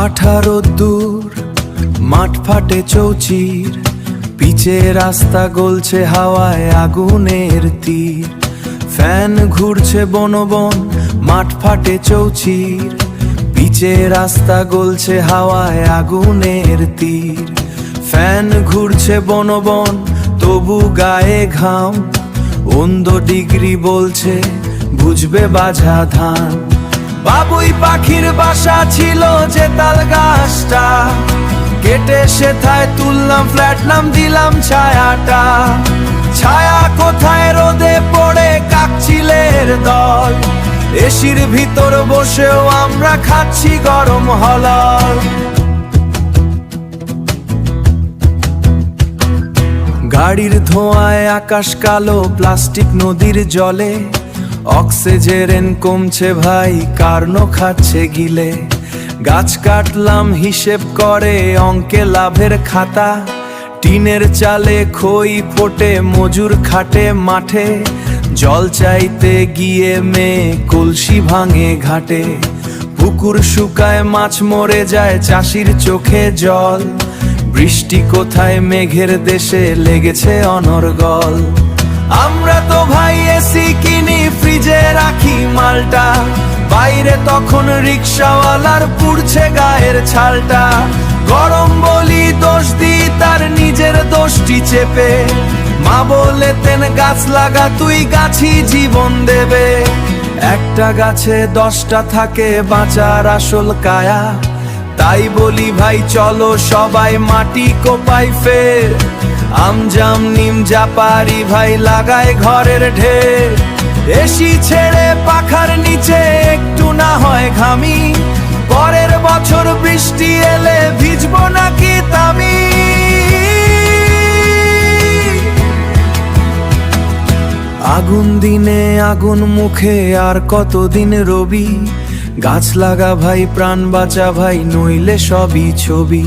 18 দূর মাঠ ফাটে চৌচির, পিচে রাস্তা গলছে হাওয়ায় আগুনের তীর। ফ্যান ঘুরছে বনবন, মাঠ ফাটে চৌচির, পিচে রাস্তা গলছে হাওয়ায় আগুনের তীর। ফ্যান ঘুরছে বনবন, তবু গায়ে ঘাম, অন্ধ ডিগ্রি বলছে বুঝবে বাঝা ধান। বাবুই পাখির বাসা ছিল যে তাল গাছটা, কেটে সেথায় তুললাম ফ্ল্যাট, নাম দিলাম ছায়াটা। ছায়া কোথায় রোদে পড়ে কাকচিলের দল, এসির ভিতর বসেও আমরা খাচ্ছি গরম হলল। গাড়ির ধোঁয়ায় আকাশ কালো, প্লাস্টিক নদীর জলে, অক্সিজেন কমছে ভাই, কার্ন খাচ্ছে গিলে। গাছ কাটলাম হিসেব করে অঙ্কে লাভের খাতা, টিনের চালে খই ফোটে মজুর খাটে মাঠে। জল চাইতে গিয়ে মেয়ে কলসি ভাঙে ঘাটে, পুকুর শুকায় মাছ মরে যায়, চাষির চোখে জল। বৃষ্টি কোথায় মেঘের দেশে লেগেছে অনর্গল। আমরা তো ভাই এসি কিনি, ফ্রিজে রাখি মালটা, বাইরে তখন রিক্সাওয়ালার পুড়ছে গায়ের ছালটা। গরম বলি দোষ দিই তার নিজের দোষটি চেপে, মা বলেতেন গাছ লাগা তুই গাছই জীবন দেবে। একটা গাছে 10টা থাকে বাঁচার আসল কায়া, তাই বলি ভাই চলো সবাই মাটি কোপাই ফের। আমজাম নিম যা পারি ভাই লাগায় ঘরের ঢের, এসি ছেড়ে পাখার নিচে একটু না হয় ঘামি, পরের বছর বৃষ্টি এলে ভিজবো নাকি তামি। আগুন দিনে আগুন মুখে আর কতদিন রবি, গাছ লাগা ভাই প্রাণ বাঁচা ভাই, নইলে সবই ছবি।